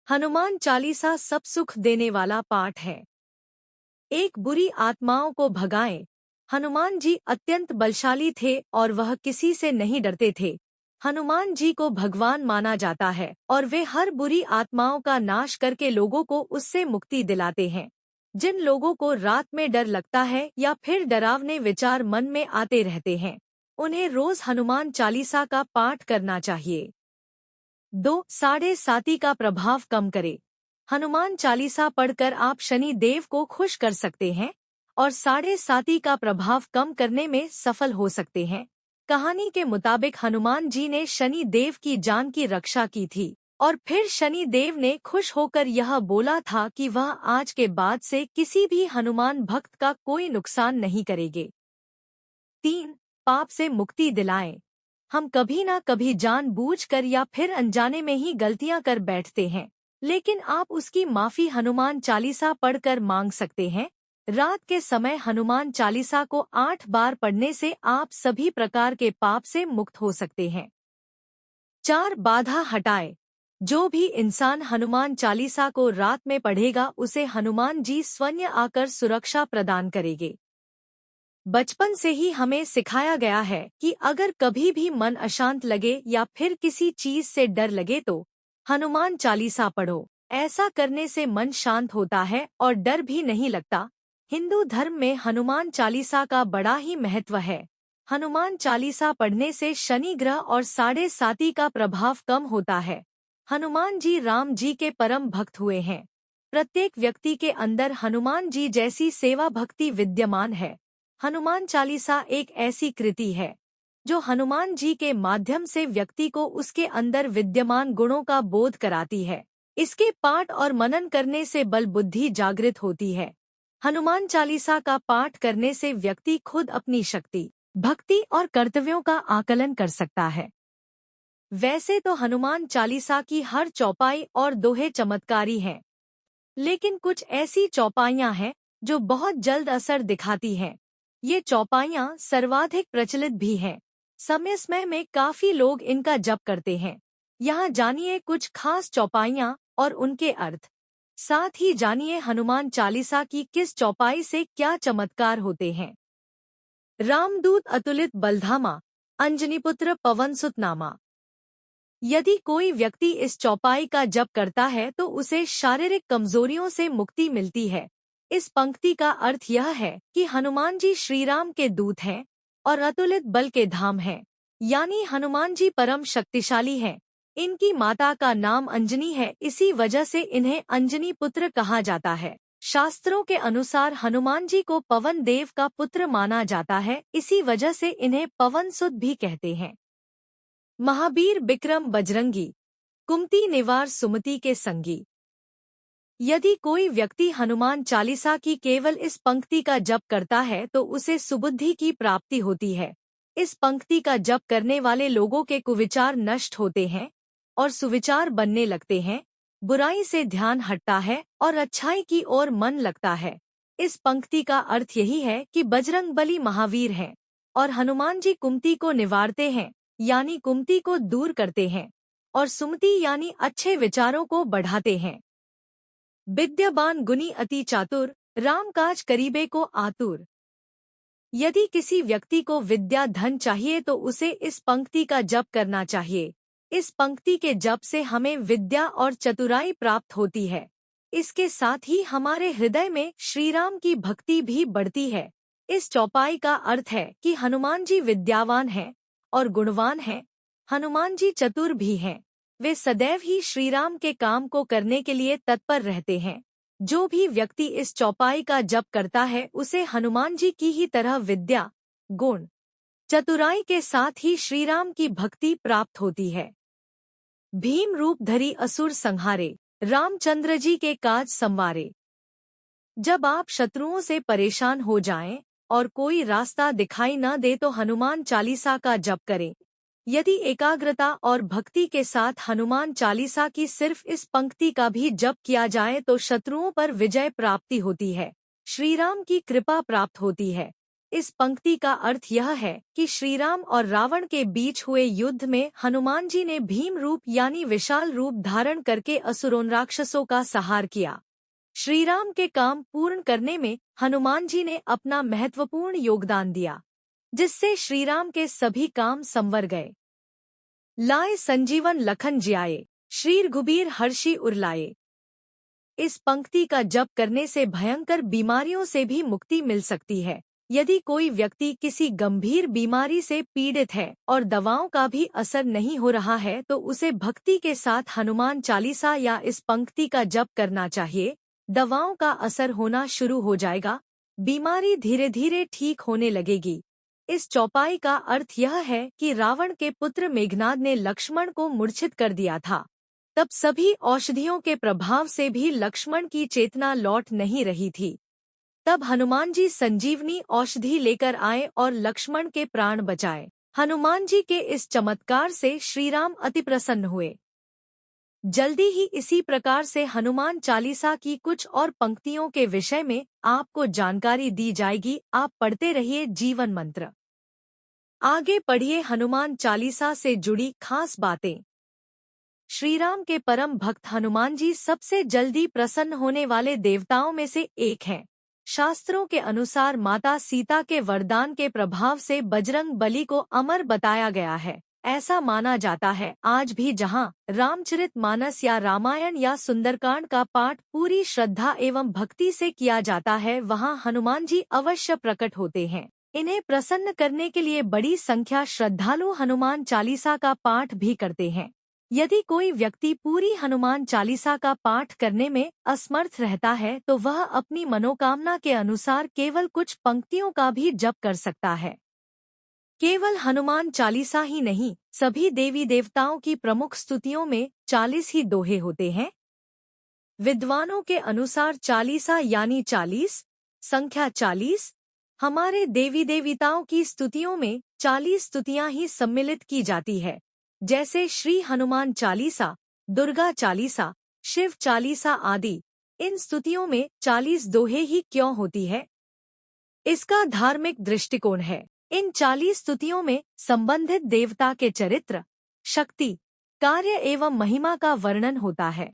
हनुमान चालीसा सब सुख देने वाला पाठ है। एक बुरी आत्माओं को भगाएं। हनुमान जी अत्यंत बलशाली थे और वह किसी से नहीं डरते थे। हनुमान जी को भगवान माना जाता है और वे हर बुरी आत्माओं का नाश करके लोगों को उससे मुक्ति दिलाते हैं। जिन लोगों को रात में डर लगता है या फिर डरावने विचार मन में आते रहते हैं, उन्हें रोज हनुमान चालीसा का पाठ करना चाहिए। 2. 7.5 का प्रभाव कम करे। हनुमान चालीसा पढ़कर आप शनि देव को खुश कर सकते हैं और 7.5 का प्रभाव कम करने में सफल हो सकते हैं। कहानी के मुताबिक हनुमान जी ने शनि देव की जान की रक्षा की थी और फिर शनि देव ने खुश होकर यह बोला था कि वह आज के बाद से किसी भी हनुमान भक्त का कोई नुकसान नहीं करेंगे। 3. पाप से मुक्ति दिलाएं। हम कभी ना कभी जानबूझकर या फिर अनजाने में ही गलतियां कर बैठते हैं, लेकिन आप उसकी माफी हनुमान चालीसा पढ़कर मांग सकते हैं। रात के समय हनुमान चालीसा को 8 बार पढ़ने से आप सभी प्रकार के पाप से मुक्त हो सकते हैं। 4. बाधा हटाए। जो भी इंसान हनुमान चालीसा को रात में पढ़ेगा उसे हनुमान जी स्वयं आकर सुरक्षा प्रदान करेंगे। बचपन से ही हमें सिखाया गया है कि अगर कभी भी मन अशांत लगे या फिर किसी चीज से डर लगे तो हनुमान चालीसा पढ़ो। ऐसा करने से मन शांत होता है और डर भी नहीं लगता। हिंदू धर्म में हनुमान चालीसा का बड़ा ही महत्व है। हनुमान चालीसा पढ़ने से शनि ग्रह और 7.5 का प्रभाव कम होता है। हनुमान जी राम जी के परम भक्त हुए हैं। प्रत्येक व्यक्ति के अंदर हनुमान जी जैसी सेवा भक्ति विद्यमान है। हनुमान चालीसा एक ऐसी कृति है जो हनुमान जी के माध्यम से व्यक्ति को उसके अंदर विद्यमान गुणों का बोध कराती है। इसके पाठ और मनन करने से बल बुद्धि जागृत होती है। हनुमान चालीसा का पाठ करने से व्यक्ति खुद अपनी शक्ति, भक्ति और कर्तव्यों का आकलन कर सकता है। वैसे तो हनुमान चालीसा की हर चौपाई और दोहे चमत्कारी हैं, लेकिन कुछ ऐसी चौपाइयां हैं जो बहुत जल्द असर दिखाती हैं। ये चौपाइयां सर्वाधिक प्रचलित भी हैं। समय समय में काफी लोग इनका जप करते हैं। यहाँ जानिए कुछ खास चौपाइयां और उनके अर्थ। साथ ही जानिए हनुमान चालीसा की किस चौपाई से क्या चमत्कार होते हैं। रामदूत अतुलित बलधामा, अंजनीपुत्र पवनसुतनामा। यदि कोई व्यक्ति इस चौपाई का जप करता है तो उसे शारीरिक कमजोरियों से मुक्ति मिलती है। इस पंक्ति का अर्थ यह है कि हनुमान जी श्रीराम के दूत हैं और अतुलित बल के धाम हैं, यानी हनुमान जी परम शक्तिशाली हैं। इनकी माता का नाम अंजनी है, इसी वजह से इन्हें अंजनी पुत्र कहा जाता है। शास्त्रों के अनुसार हनुमान जी को पवन देव का पुत्र माना जाता है, इसी वजह से इन्हें पवनसुत भी कहते हैं। महावीर बिक्रम बजरंगी, कुमति निवार सुमति के संगी। यदि कोई व्यक्ति हनुमान चालीसा की केवल इस पंक्ति का जप करता है तो उसे सुबुद्धि की प्राप्ति होती है। इस पंक्ति का जप करने वाले लोगों के कुविचार नष्ट होते हैं और सुविचार बनने लगते हैं। बुराई से ध्यान हटता है और अच्छाई की ओर मन लगता है। इस पंक्ति का अर्थ यही है कि बजरंगबली महावीर हैं और हनुमान जी कुमति को निवारते हैं, यानी कुमति को दूर करते हैं, और सुमति यानी अच्छे विचारों को बढ़ाते हैं। विद्यावान गुणी अति चातुर, राम काज करीबे को आतुर। यदि किसी व्यक्ति को विद्या धन चाहिए तो उसे इस पंक्ति का जप करना चाहिए। इस पंक्ति के जप से हमें विद्या और चतुराई प्राप्त होती है। इसके साथ ही हमारे हृदय में श्रीराम की भक्ति भी बढ़ती है। इस चौपाई का अर्थ है कि हनुमान जी विद्यावान हैं और गुणवान हैं। हनुमान जी चतुर भी हैं। वे सदैव ही श्रीराम के काम को करने के लिए तत्पर रहते हैं। जो भी व्यक्ति इस चौपाई का जप करता है उसे हनुमान जी की ही तरह विद्या, गुण, चतुराई के साथ ही श्रीराम की भक्ति प्राप्त होती है। भीम रूप धरी असुर संहारे, रामचंद्र जी के काज संवारे। जब आप शत्रुओं से परेशान हो जाएं और कोई रास्ता दिखाई न दे तो हनुमान चालीसा का जप करें। यदि एकाग्रता और भक्ति के साथ हनुमान चालीसा की सिर्फ इस पंक्ति का भी जप किया जाए तो शत्रुओं पर विजय प्राप्ति होती है, श्रीराम की कृपा प्राप्त होती है। इस पंक्ति का अर्थ यह है कि श्रीराम और रावण के बीच हुए युद्ध में हनुमान जी ने भीम रूप यानी विशाल रूप धारण करके असुरों राक्षसों का संहार किया। श्रीराम के काम पूर्ण करने में हनुमान जी ने अपना महत्वपूर्ण योगदान दिया, जिससे श्रीराम के सभी काम संवर गए। लाए संजीवन लखन जियाए, श्री रघुबीर हर्षि उर लाए। इस पंक्ति का जप करने से भयंकर बीमारियों से भी मुक्ति मिल सकती है। यदि कोई व्यक्ति किसी गंभीर बीमारी से पीड़ित है और दवाओं का भी असर नहीं हो रहा है तो उसे भक्ति के साथ हनुमान चालीसा या इस पंक्ति का जप करना चाहिए। दवाओं का असर होना शुरू हो जाएगा, बीमारी धीरे धीरे ठीक होने लगेगी। इस चौपाई का अर्थ यह है कि रावण के पुत्र मेघनाद ने लक्ष्मण को मूर्छित कर दिया था। तब सभी औषधियों के प्रभाव से भी लक्ष्मण की चेतना लौट नहीं रही थी। तब हनुमान जी संजीवनी औषधि लेकर आए और लक्ष्मण के प्राण बचाए। हनुमान जी के इस चमत्कार से श्रीराम अति प्रसन्न हुए। जल्दी ही इसी प्रकार से हनुमान चालीसा की कुछ और पंक्तियों के विषय में आपको जानकारी दी जाएगी। आप पढ़ते रहिए जीवन मंत्र। आगे पढ़िए हनुमान चालीसा से जुड़ी खास बातें। श्रीराम के परम भक्त हनुमान जी सबसे जल्दी प्रसन्न होने वाले देवताओं में से एक हैं। शास्त्रों के अनुसार माता सीता के वरदान के प्रभाव से बजरंग बली को अमर बताया गया है। ऐसा माना जाता है आज भी जहाँ रामचरितमानस या रामायण या सुंदरकांड का पाठ पूरी श्रद्धा एवं भक्ति से किया जाता है, वहाँ हनुमान जी अवश्य प्रकट होते हैं। इन्हें प्रसन्न करने के लिए बड़ी संख्या श्रद्धालु हनुमान चालीसा का पाठ भी करते हैं। यदि कोई व्यक्ति पूरी हनुमान चालीसा का पाठ करने में असमर्थ रहता है तो वह अपनी मनोकामना के अनुसार केवल कुछ पंक्तियों का भी जप कर सकता है। केवल हनुमान चालीसा ही नहीं, सभी देवी देवताओं की प्रमुख स्तुतियों में 40 ही दोहे होते हैं। विद्वानों के अनुसार चालीसा यानी 40, संख्या 40। हमारे देवी देवताओं की स्तुतियों में 40 स्तुतियां ही सम्मिलित की जाती है, जैसे श्री हनुमान चालीसा, दुर्गा चालीसा, शिव चालीसा आदि। इन स्तुतियों में 40 दोहे ही क्यों होती है? इसका धार्मिक दृष्टिकोण है। इन 40 स्तुतियों में संबंधित देवता के चरित्र, शक्ति, कार्य एवं महिमा का वर्णन होता है।